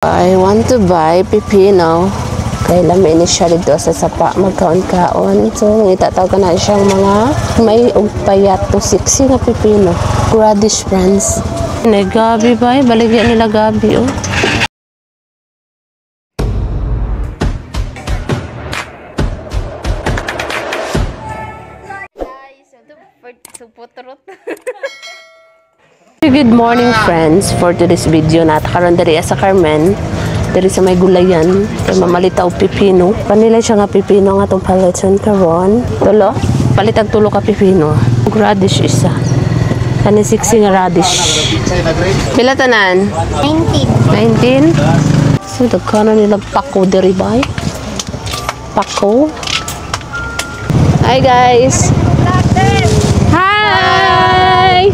I want to buy pipino. Kaya lamin ni siya dito sa sapa magkaon-kaon. So, itatawag na siyang mga may ugpayat to 60 na pipino. Radish friends. Gabi ba? Baligyan nila gabi, oh. Good morning friends. For today's video karon diri sa Carmen, diri sa may gulayan kay mamalitaw pipino. Kanila siya nga pipino nga tong palitan karon. Tulo, palitag tulo ka pipino. Radish isa. Kani 60 nga radish. Pila tanan? 19. So dagkana nila pako diri bay. Pako. Hi guys. Hi.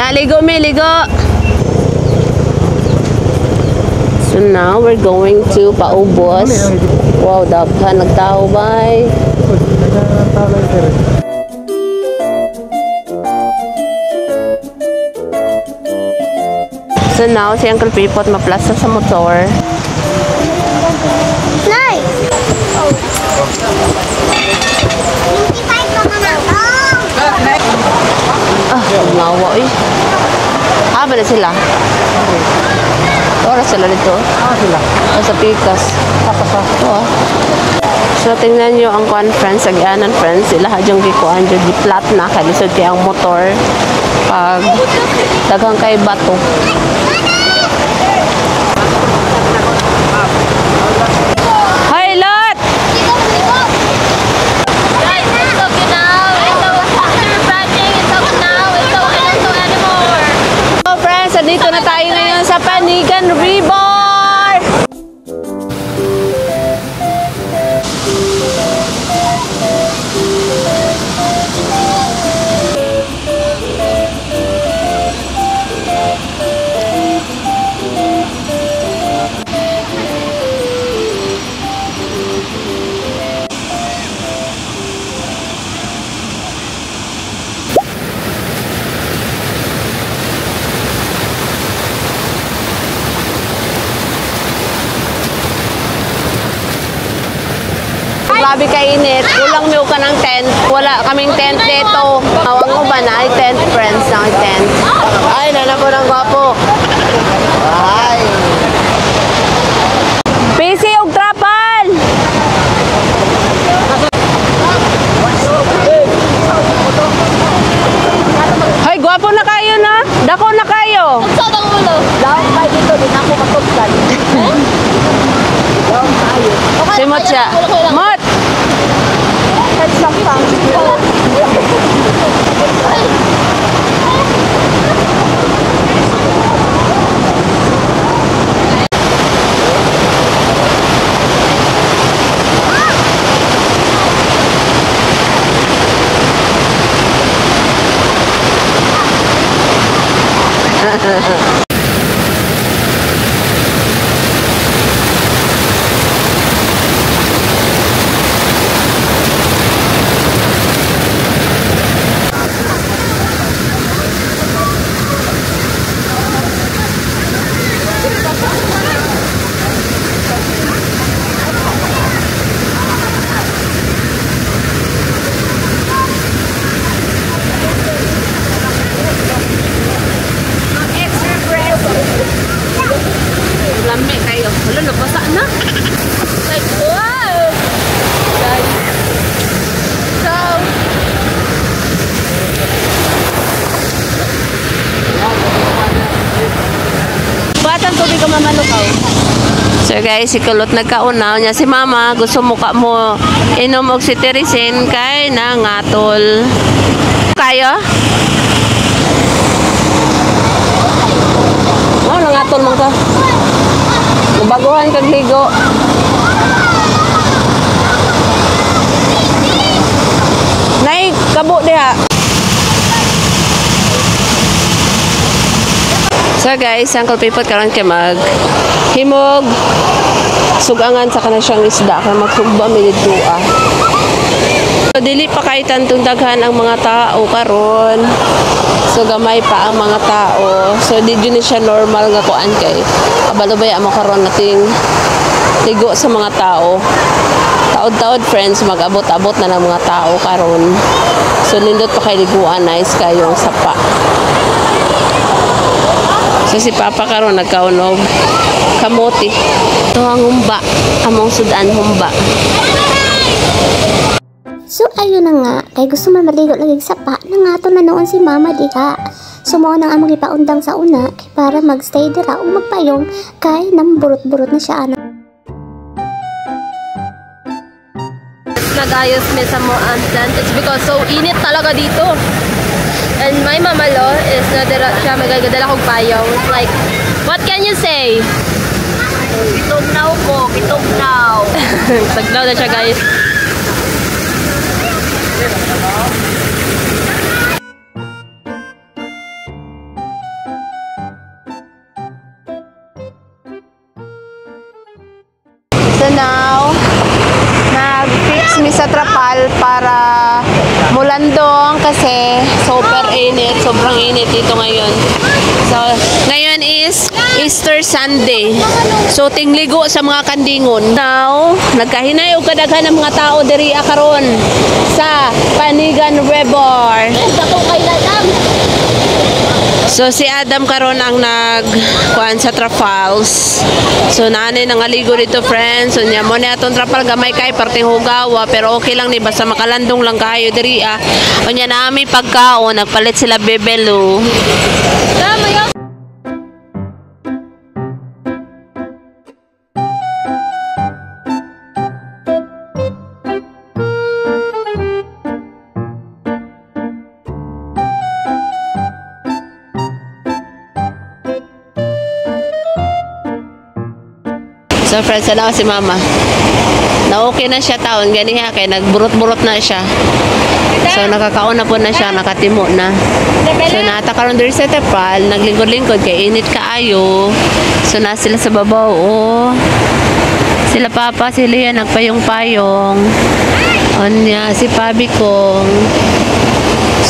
Ligo me, ligo. So now we're going to paubos. Wow, daphan nagtao bay. So now si Uncle Pipot maplasa sa motor. Nice. Ngawa eh. Ba na sila? Oras sila dito? Sila. Sa pikas. So tingnan nyo ang conference, agyanan friends, sila hadyong gikuan dyan, di-flat na, kalisod kaya ang motor pag dagang kay bato. Hi Lot! Dito na tayo ngayon sa Panigan River! Grabe kainit. Kulang mo ka ng tent. Wala kaming tent dito. Awang mo ba na? Ay tent friends na tent. Ay, nana po ng gwapo. Ay. PC og trapal! Ay, gwapo na kayo na. Dako na kayo. Saan ang ulo? Daw kayo dito. Di na ako matugsan. Si Mot siya. Mot! So guys, si Kulot nagkaunaw niya si Mama, gusto mo ka mo inom og cetirizine kay nangatol. Kayo? Oh, nangatol mo ka. Baguhan kag ligo. Nay, kabo diha. So guys, Uncle Pipot karon kay mag himog sugangan sa kana siyang isda kay magsugba mi dito Dili pa kay tantong daghan ang mga tao karon. So gamay pa ang mga tao. So di yun siya normal nga kuan kay kabalubay ang makaron nating ligo sa mga tao. Taod-taod friends mag-abot-abot na ng mga tao karon. So nindot pa kay liguan nice kayong sapa. So si Papa karon nagkaunog kamote. Ito ang humba, among sudan humba. So ayun na nga, kay gusto man maligo lagi sa sapa, nangato na noon si Mama diha. So mao nang among ipaundang sa una kay para magstay dira o magpayong kay namburot-burot na siya ano. Nagayos mi sa mo tent. It's because so init talaga dito. And my mama lo is nadala siya magagadala kog payong. Like, what can you say? Kitugnaw ko, kitugnaw. Saglaw na siya guys. So now, nag-fix mi sa trapal para mulandong kasi super init, sobrang init dito ngayon. So, ngayon is Easter Sunday. So, tingligo sa mga kandingon. Now, nagkahinay o kadaghan ng mga tao diri karon sa Panigan River. So si Adam karon ang nagkuan sa Trapals. So nanay nang aligo dito friends. So nya mo ni atong Trapal gamay kay perting hugawa pero okay lang ni basta makalandong lang kayo diri ah. Unya nami pagkaon nagpalit sila bebelo. So friends, salamat si Mama. Na okay na siya taon, ganiha kay nagburot-burot na siya. So nakakaon na po na siya, nakatimo na. So natakaroon diri sa Trapal, naglingkod-lingkod kay init kaayo. So na sila sa babaw, oh. Sila Papa, si Leah nagpayong-payong. Onya si Pabi kong.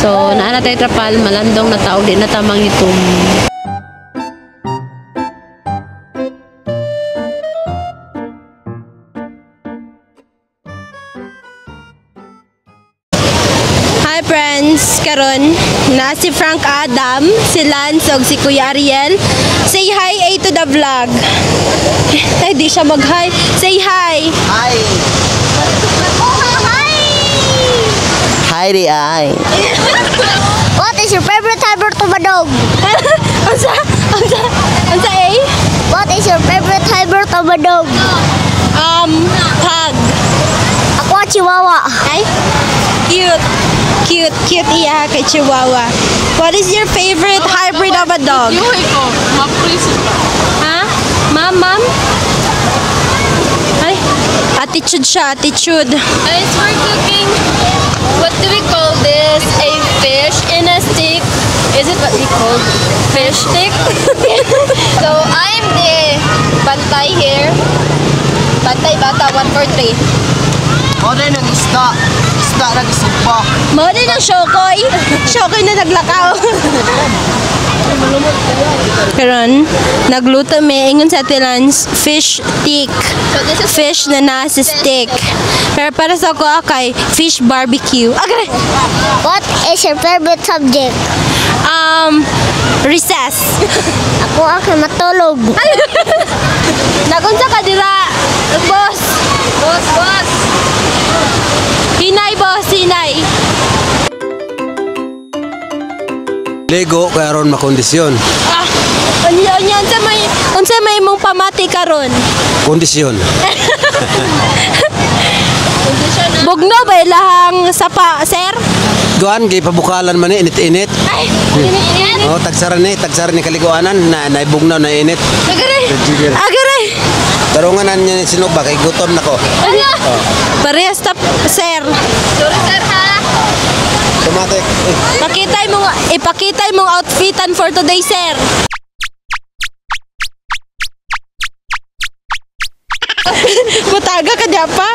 So naana tay Trapal, malandong na tao, di na tamang itom. Hi friends, karon na si Frank Adam, si Lance ug si Kuya Ariel. Say hi to the vlog. Ay di siya mag-hi. Say hi. Hi. Hi di ay. What is your favorite type of dog? Unsa eh? What is your favorite type of dog? Pug. Ako ang Chihuahua. Ay, cute iya kay Chihuahua. What is your favorite hybrid of a dog? Ha? Ma'am? Ay, attitude siya, attitude. Guys, we're cooking, what do we call this? A fish in a stick. Is it what we call fish stick? So, I'm the bantay here. Bantay bata, 143. O rin ang isda. Isda na gisumpa. Mo din ang Shokoy. Shokoy na naglakaw. Karon, nagluto mi ingon sa tilans fish stick. Fish na nasa stick. Pero para sa ako kay fish barbecue. Agre. What is your favorite subject? Recess. Ako ang matulog. Nagunsa ka dira, boss. Boss! Hinay boss, hinay. Lego kaya ron makondisyon. Unya unsa may imong pamati karon? Kondisyon. Bugno ba ilahang sapa, sir? Doan kay pabukalan man ni init-init. Ay, init. Oh, tagsaran ni kaliguanan na naibugnaw na init. Agare. Tarunganan niya ni sinuba kay gutom nako. Parehas tap, sir. Sorry sir ha! Tumatik. Ipakita mong outfitan for today, sir. Butaga ka diya pa?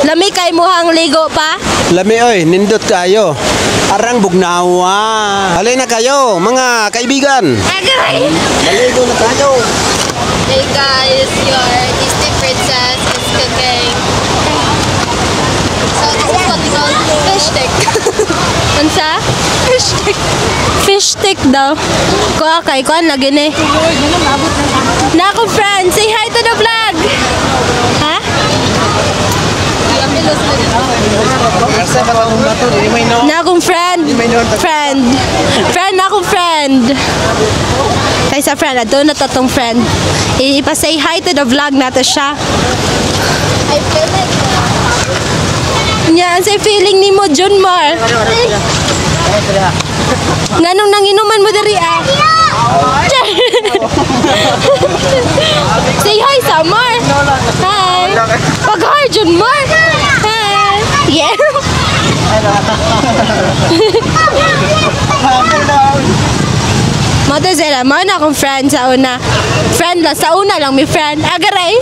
Lami kay muhang ligo pa? Lami oy, nindot kayo. Arang bugnawa. Halina na kayo, mga kaibigan. Agay! Maligo na tayo. Hey guys, your Disney princess is cooking. So this is what we call fish stick. Unsa? Fish stick. Fish stick daw. Kuha kay, kuha lagi ni. Na akong friend, say hi to the vlog! Ha? Na akong friend. Friend akong friend. Kay sa friend, ato na to tong friend. Ipa-say hi to the vlog nato siya. I feel like Yan, say feeling ni mo, John Mar. Nganong nanginuman mo diri ah? Say hi, Samar. Hi. Pag-hi, John Mar. Hi. Yeah. Mata sila, man akong friend sa una. Friend lang, sa una lang may friend. Agaray.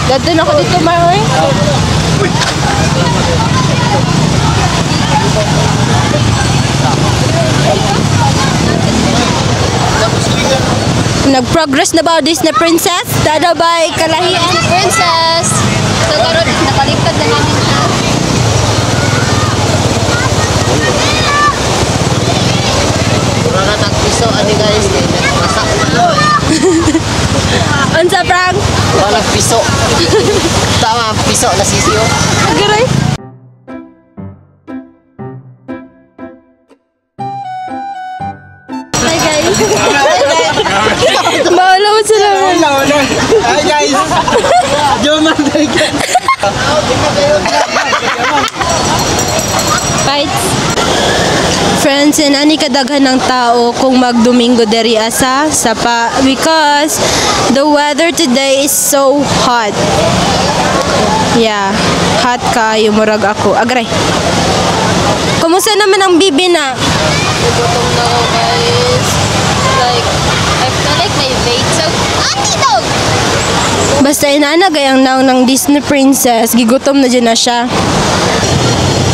Gato na ako dito, Mar. Nag-progress na ba Disney Princess? Dada ba'y kalahian? princess. So karon nakalimutan na namin siya. Mura na piso ani guys, masak na. Unsa Frank? Wala piso. Tama piso na sisiyo. Agaray. Hi guys. Maulaw sila mo. Hi guys. Joman tayo. Bites. Friends, and ani kadaghan ng tao kung magdomingo deri asa sapa because the weather today is so hot. Yeah, hot kayo murag ako. Agray. Kumusta naman ang bibi na? Gutom na ako guys. Like, I feel like my weight so... Ati dog! Basta inanagay ang naong ng Disney Princess, gigutom na dyan na siya.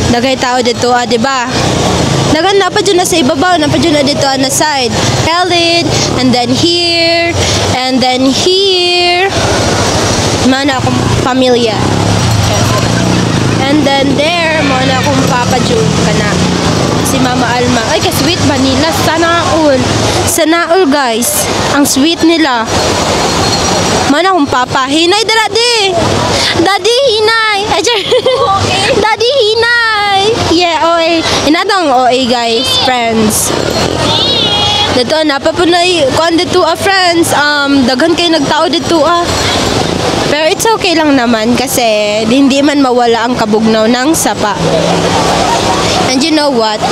Dagay tao dito, di ba? Dagan na pa dyan na sa ibabaw, na pa dyan na dito na side. Pellet, and then here, and then here. Mana akong pamilya. And then there, mana akong Papa June kana. Si Mama Alma. Ay, ka-sweet ba nila? Sanaul. Sanaul, guys. Ang sweet nila. Mana akong Papa. Hinay, Daddy. Daddy, hinay. Daddy, hinay. Yeah, OA. Inatang OA, guys. Friends. Dito, napapunay. Kuan dito, friends. Daghan kayo nagtao dito, Pero it's okay lang naman kasi hindi man mawala ang kabugnaw ng sapa. And you know what?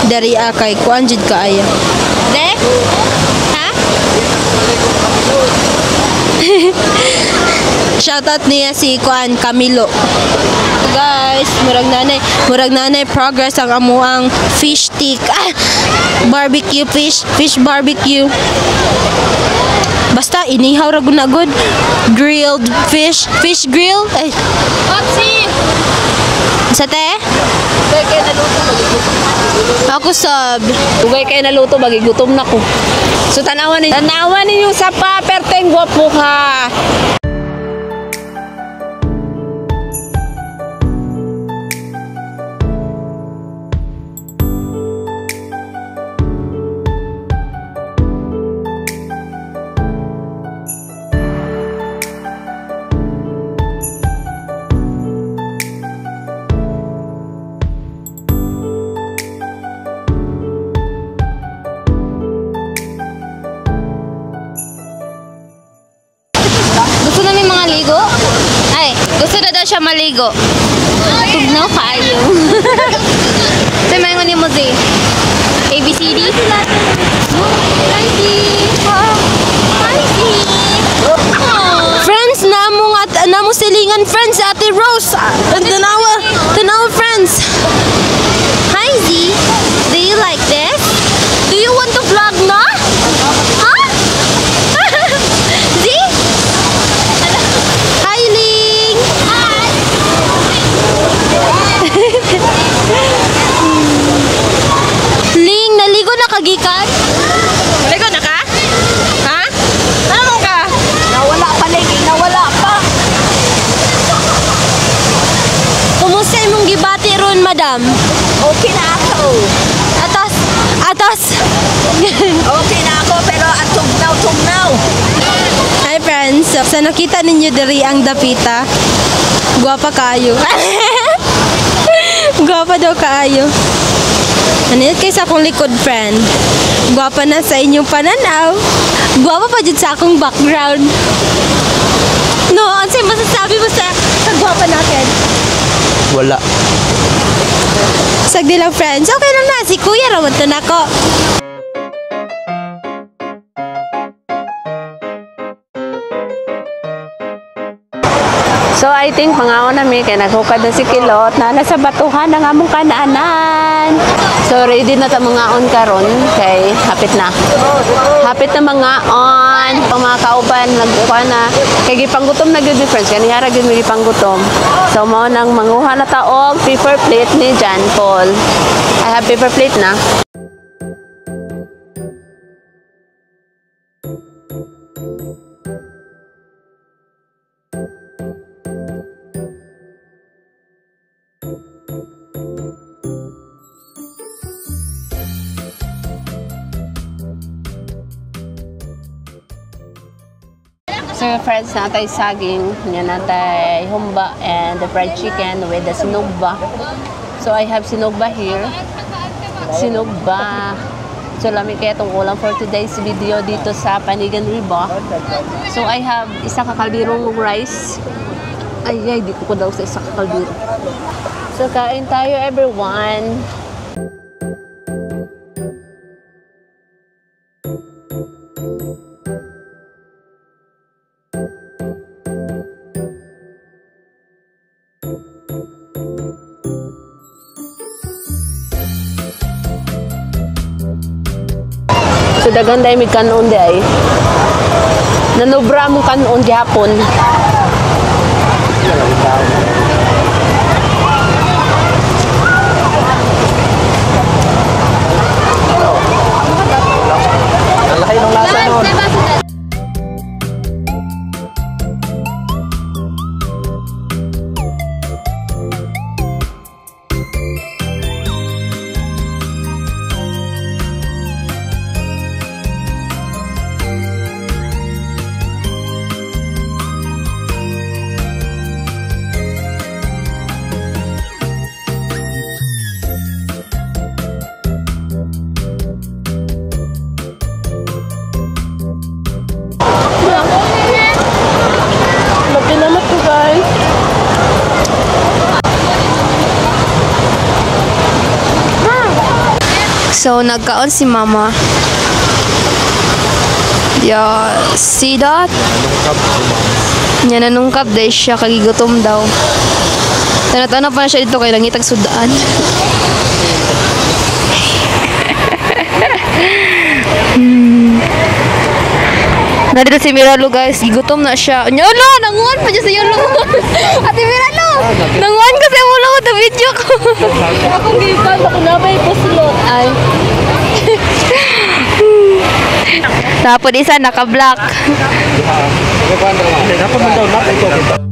Dari kay kuan jud kaaya. De? Ha? Shoutout niya si kuan Camilo. Guys, murag nanay progress ang amuang fish stick. Barbecue fish barbecue. Basta inihaw ra gunagod. Grilled fish grill. Ay. Popsi! Sa te? Ugay kayo naluto mag-igutom. Ako sab. Ugay kayo naluto, magigutom na ko. So tanawan ninyo sa paperteng gwapo ka. Gusto namin mga ligo? Ay, gusto na daw siya maligo. Tugnaw kayo. Sa mga ngunin mo, Zay? ABCD? Friends, namo silingan friends Ate Rose. Tanawa friends. Hi Z. Do you like this? Do you want to vlog na? Huh? Z? madam? Okay na ako. Atas! Atas! Okay na ako, pero at tugnaw. Hi friends! So nakita ninyo diri ang dapita. Guwapa kaayo. Guwapa daw kaayo. Ano yun kayo sa akong likod, friend? Guwapa na sa inyong pananaw. Guwapa pa dyan sa akong background. No, ano sa'yo masasabi mo sa guwapa natin? Wala. Sagdi lang, friends. Okay lang na. Si Kuya rawat na ako. So I think pangaon na mi kay naghukad na si Kilot na nasa batuhan ng among kanaanan. So ready na ta mangaon karon kay hapit na. Hapit na mangaon. Pang mga kauban nagkuha na kay gipanggutom na gyud difference kanihara gyud mi gipanggutom. So mao nang manguha na ta og paper plate ni John Paul. I have paper plate na. So friends, natay saging, yan natay humba and the fried chicken with the sinugba. So I have sinugba here. Sinugba. So lami kaya itong ulam for today's video dito sa Panigan Riba. So I have isa kakaldirong rice. Ay, dito ko daw sa isa kakaldiro. So kain tayo everyone. So dagan day mig kanon day. Nanubra mo kanon gihapon. Laki ng lasa nun. Salamat po guys. So, nagkaon si mama. Yeah, see that? Nya nanungkap dahil siya kagigutom daw. Tanat-ano pa na siya dito kay langitag sudaan. Nandito si Miralo guys, gigutom na siya. Nyolo, nanguan pa siya sa Yolo. Ate Miralo, nanguan kasi wala ko na video ko. Akong gikan ako na may puslot. Ay. Tapos isa naka-black. Dapat man daw natin ko.